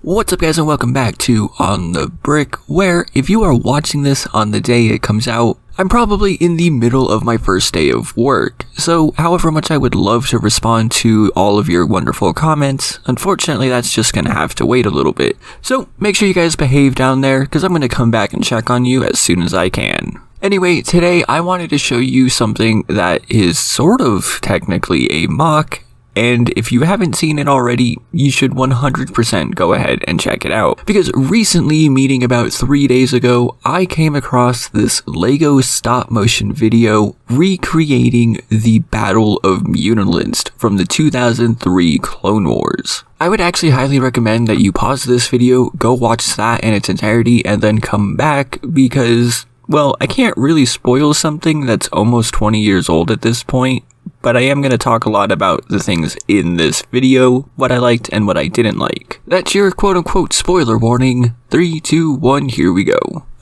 What's up guys and welcome back to On The Brick, where if you are watching this on the day it comes out, I'm probably in the middle of my first day of work, so however much I would love to respond to all of your wonderful comments, unfortunately that's just gonna have to wait a little bit. So make sure you guys behave down there, because I'm gonna come back and check on you as soon as I can. Anyway, today I wanted to show you something that is sort of technically a mock, and if you haven't seen it already, you should 100% go ahead and check it out. Because recently, meaning about 3 days ago, I came across this Lego stop motion video recreating the Battle of Munilist from the 2003 Clone Wars. I would actually highly recommend that you pause this video, go watch that in its entirety, and then come back because, well, I can't really spoil something that's almost 20 years old at this point. But I am going to talk a lot about the things in this video, what I liked and what I didn't like. That's your quote-unquote spoiler warning. 3, 2, 1, here we go.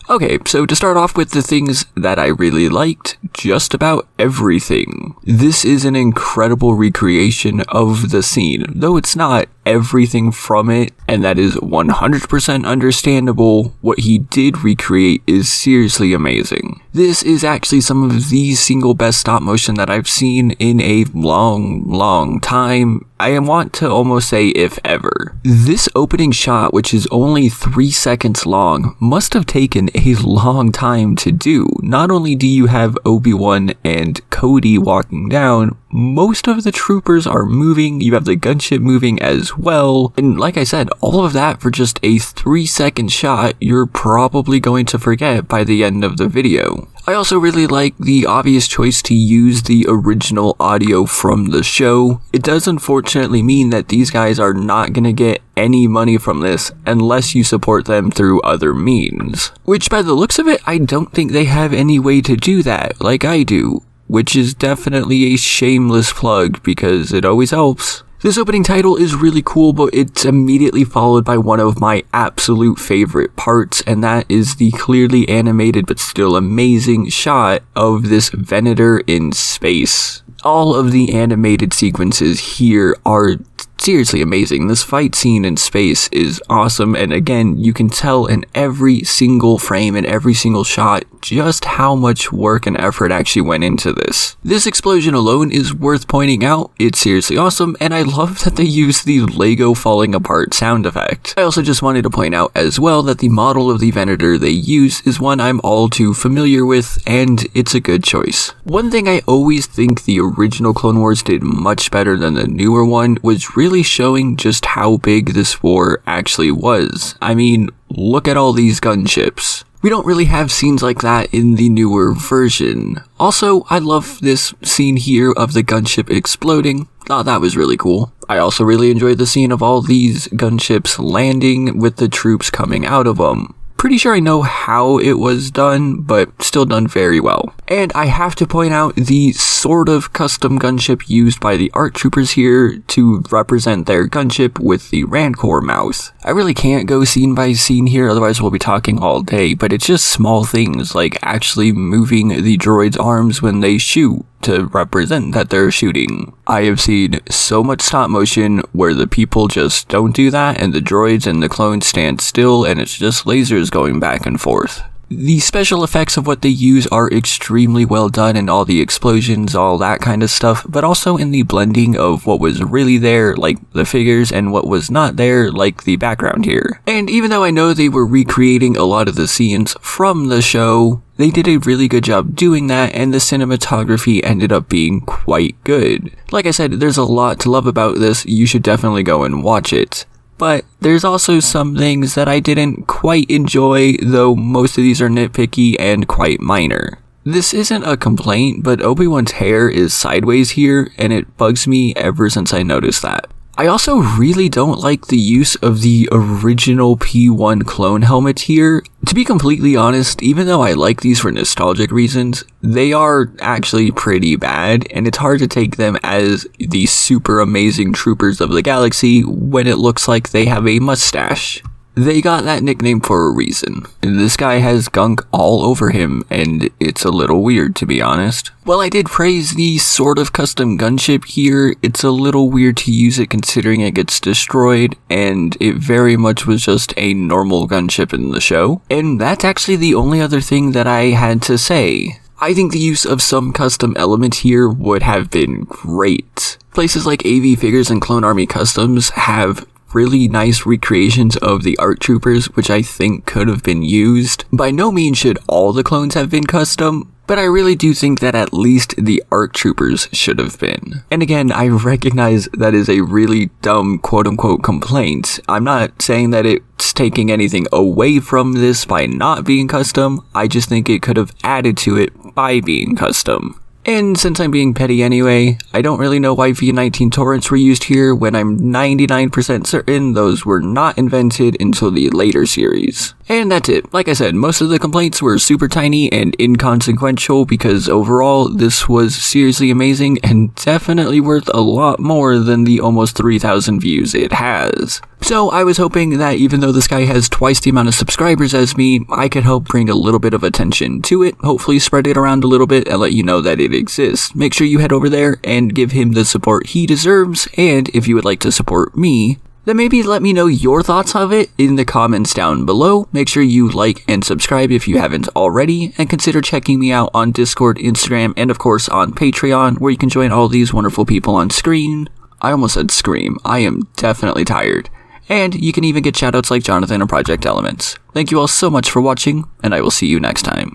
Okay, so to start off with the things that I really liked, just about everything. This is an incredible recreation of the scene, though it's not everything from it, and that is 100% understandable. What he did recreate is seriously amazing. This is actually some of the single best stop motion that I've seen in a long time. I want to almost say if ever. This opening shot, which is only 3 seconds long, must have taken a long time to do. Not only do you have Obi-Wan and Cody walking down, most of the troopers are moving, you have the gunship moving as well, and like I said, all of that for just a 3-second shot you're probably going to forget by the end of the video. I also really like the obvious choice to use the original audio from the show. It does unfortunately mean that these guys are not gonna get any money from this unless you support them through other means. Which by the looks of it, I don't think they have any way to do that like I do. Which is definitely a shameless plug because it always helps. This opening title is really cool, but it's immediately followed by one of my absolute favorite parts, and that is the clearly animated but still amazing shot of this Venator in space. All of the animated sequences here are seriously amazing. This fight scene in space is awesome, and again, you can tell in every single frame and every single shot just how much work and effort actually went into this. This explosion alone is worth pointing out. It's seriously awesome, and I love that they use the Lego falling apart sound effect. I also just wanted to point out as well that the model of the Venator they use is one I'm all too familiar with, and it's a good choice. One thing I always think the original Clone Wars did much better than the newer one was really showing just how big this war actually was. I mean, look at all these gunships. We don't really have scenes like that in the newer version. Also, I love this scene here of the gunship exploding. Thought that was really cool. I also really enjoyed the scene of all these gunships landing with the troops coming out of them. Pretty sure I know how it was done, but still done very well. And I have to point out the sort of custom gunship used by the ARC troopers here to represent their gunship with the Rancor mouth. I really can't go scene by scene here, otherwise we'll be talking all day, but it's just small things like actually moving the droid's arms when they shoot to represent that they're shooting. I have seen so much stop motion where the people just don't do that and the droids and the clones stand still and it's just lasers going back and forth. The special effects of what they use are extremely well done in all the explosions, all that kind of stuff, but also in the blending of what was really there, like the figures, and what was not there, like the background here. And even though I know they were recreating a lot of the scenes from the show, they did a really good job doing that, and the cinematography ended up being quite good. Like I said, there's a lot to love about this, you should definitely go and watch it. But there's also some things that I didn't quite enjoy, though most of these are nitpicky and quite minor. This isn't a complaint, but Obi-Wan's hair is sideways here, and it bugs me ever since I noticed that. I also really don't like the use of the original P1 clone helmet here. To be completely honest, even though I like these for nostalgic reasons, they are actually pretty bad, and it's hard to take them as the super amazing troopers of the galaxy when it looks like they have a mustache. they got that nickname for a reason. This guy has gunk all over him, and it's a little weird, to be honest. While I did praise the sort of custom gunship here, it's a little weird to use it considering it gets destroyed, and it very much was just a normal gunship in the show. And that's actually the only other thing that I had to say. I think the use of some custom elements here would have been great. Places like AV Figures and Clone Army Customs have really nice recreations of the ARC troopers, which I think could have been used. By no means should all the clones have been custom, but I really do think that at least the ARC troopers should have been. And again, I recognize that is a really dumb quote-unquote complaint. I'm not saying that it's taking anything away from this by not being custom, I just think it could have added to it by being custom. And since I'm being petty anyway, I don't really know why V19 torrents were used here when I'm 99% certain those were not invented until the later series. And that's it. Like I said, most of the complaints were super tiny and inconsequential because overall this was seriously amazing and definitely worth a lot more than the almost 3,000 views it has. So I was hoping that even though this guy has twice the amount of subscribers as me, I could help bring a little bit of attention to it, hopefully spread it around a little bit and let you know that it exists. Make sure you head over there and give him the support he deserves, and if you would like to support me, then maybe let me know your thoughts of it in the comments down below. Make sure you like and subscribe if you haven't already, and consider checking me out on Discord, Instagram, and of course on Patreon, where you can join all these wonderful people on screen. I almost said scream. I am definitely tired. And you can even get shoutouts like Jonathan or Project Elements. Thank you all so much for watching, and I will see you next time.